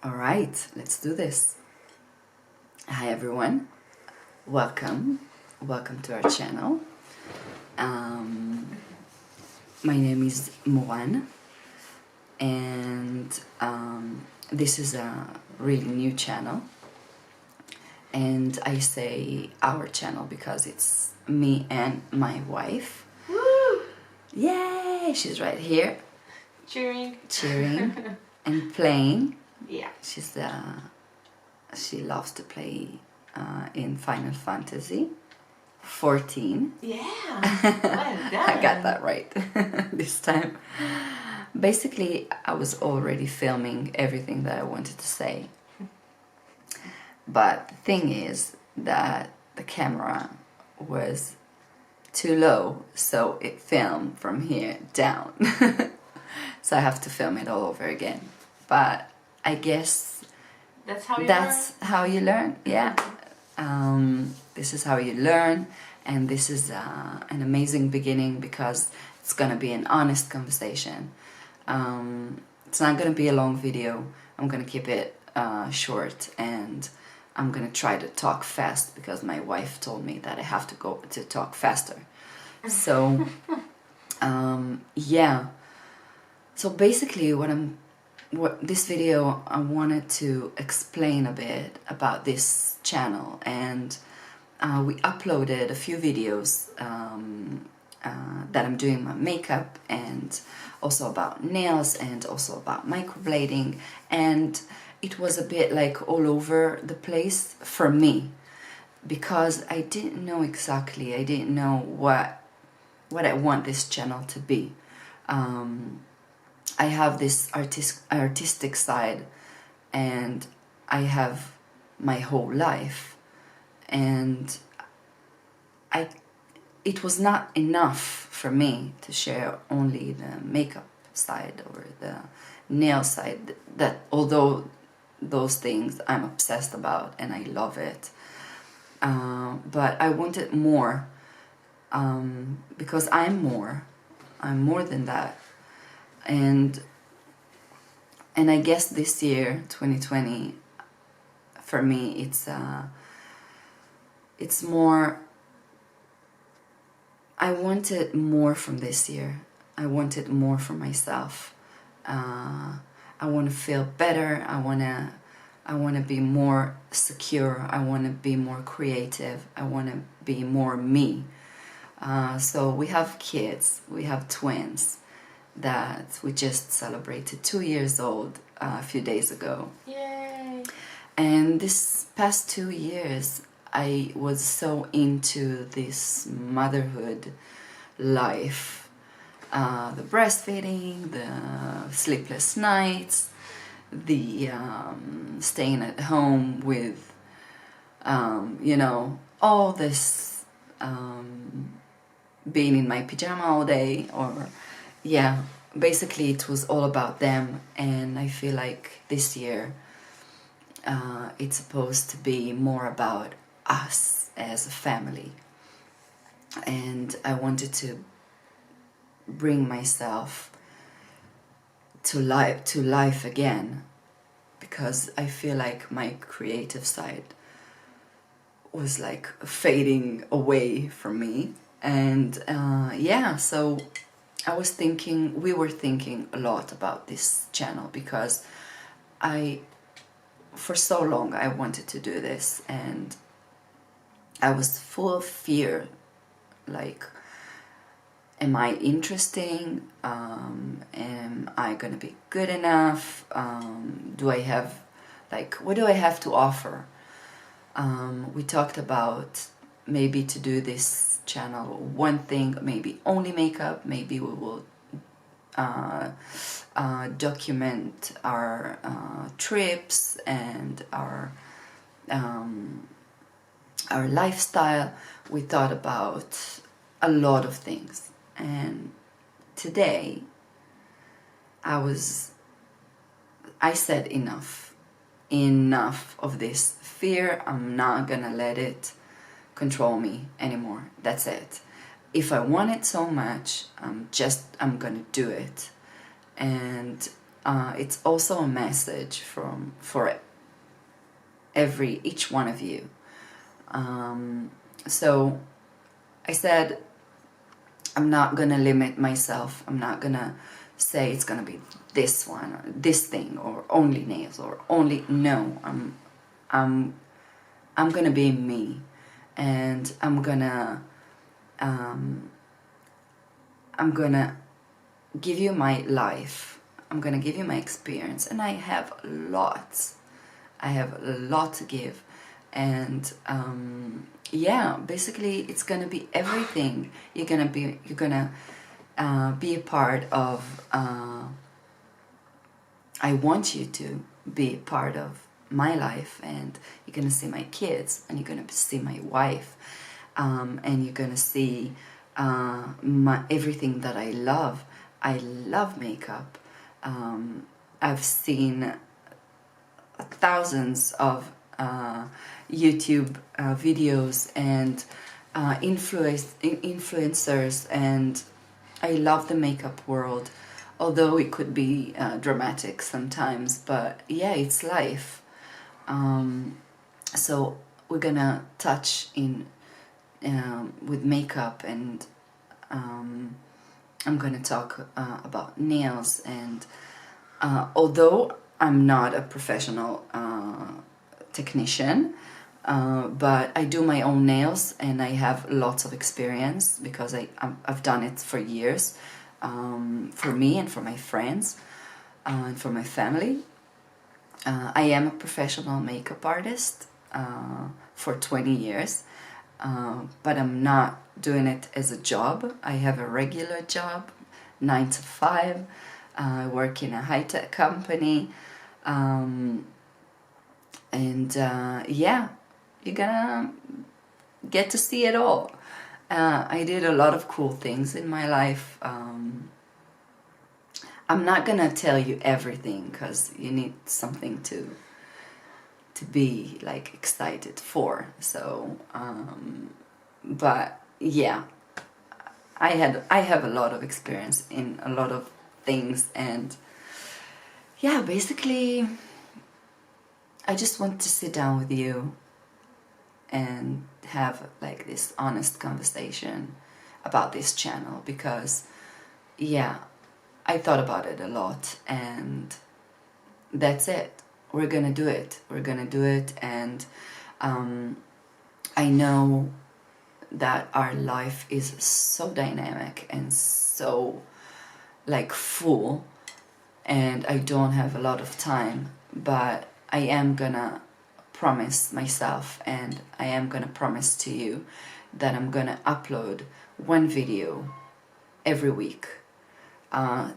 All right, let's do this. Hi everyone, welcome to our channel. My name is Moan, and this is a really new channel, and I say our channel because it's me and my wife. Woo! Yay! She's right here Cheering. and playing. Yeah. She loves to play in Final Fantasy 14. Yeah. Well done. I got that right this time. Basically, I was already filming everything that I wanted to say. But the thing is that the camera was too low, so it filmed from here down. So I have to film it all over again. But I guess that's how you learn. Yeah. This is how you learn, and this is an amazing beginning because it's gonna be an honest conversation. It's not gonna be a long video. I'm gonna keep it short, and I'm gonna try to talk fast because my wife told me that I have to talk faster. So yeah. So basically, this video, I wanted to explain a bit about this channel, and we uploaded a few videos that I'm doing my makeup, and also about nails, and also about microblading, and it was a bit like all over the place for me because I didn't know exactly, I didn't know what I want this channel to be. I have this artistic side, and I have my whole life, and it was not enough for me to share only the makeup side or the nail side, that although those things I'm obsessed about and I love it, but I wanted more, because I'm more than that. And I guess this year, 2020, for me, it's more, I wanted more from this year. I wanted more for myself. I want to feel better. I want to be more secure. I want to be more creative. I want to be more me. So we have kids. We have twins that we just celebrated 2 years old a few days ago. Yay! And this past 2 years, I was so into this motherhood life. The breastfeeding, the sleepless nights, the staying at home with, all this, being in my pajama all day, or yeah, basically it was all about them. And I feel like this year it's supposed to be more about us as a family, and I wanted to bring myself to life again, because I feel like my creative side was like fading away from me. And yeah, so we were thinking a lot about this channel, because for so long I wanted to do this, and I was full of fear, like, am I interesting? Am I gonna be good enough? Do I have, like, what do I have to offer? We talked about maybe to do this channel one thing, maybe only makeup, maybe we will document our trips and our lifestyle. We thought about a lot of things, and today I said enough of this fear. I'm not gonna let it control me anymore. That's it. If I want it so much, I'm gonna do it. And it's also a message for each one of you. So I said, I'm not gonna limit myself. I'm not gonna say it's gonna be this one or this thing or only nails or only, no. I'm gonna be me, and I'm gonna give you my life. I'm gonna give you my experience, and I have lots. I have a lot to give, and yeah, basically it's gonna be everything. You're gonna be a part of. I want you to be a part of my life, and you're gonna see my kids, and you're gonna see my wife, and you're gonna see everything that I love. I love makeup. I've seen thousands of YouTube videos and influencers, and I love the makeup world, although it could be dramatic sometimes, but yeah, it's life. So we're gonna touch in with makeup, and I'm gonna talk about nails, and although I'm not a professional technician, but I do my own nails, and I have lots of experience because I've done it for years, for me and for my friends, and for my family. I am a professional makeup artist for 20 years, but I'm not doing it as a job. I have a regular job, 9 to 5. I work in a high-tech company, and yeah, you're gonna get to see it all. I did a lot of cool things in my life. I'm not gonna tell you everything because you need something to be like excited for. So, but yeah, I have a lot of experience in a lot of things, and yeah, basically I just want to sit down with you and have like this honest conversation about this channel, because yeah, I thought about it a lot, and that's it. We're gonna do it. We're gonna do it, and I know that our life is so dynamic and so like full, and I don't have a lot of time, but I am gonna promise myself, and I am gonna promise to you that I'm gonna upload one video every week.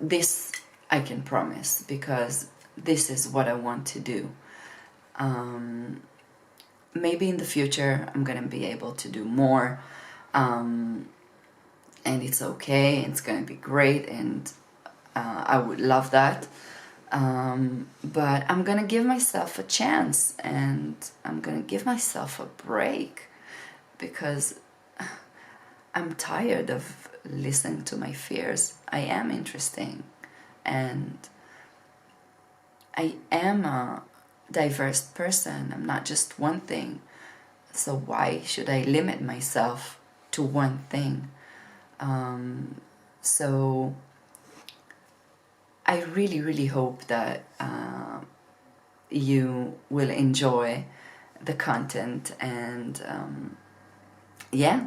This I can promise, because this is what I want to do. Maybe in the future I'm gonna be able to do more, and it's okay, it's gonna be great, and I would love that. But I'm gonna give myself a chance, and I'm gonna give myself a break, because I'm tired of listening to my fears. I am interesting, and I am a diverse person. I'm not just one thing. So why should I limit myself to one thing? So I really, really hope that you will enjoy the content, and yeah,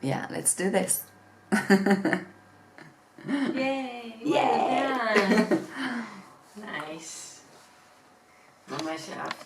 let's do this. Yay! Yay! Well done.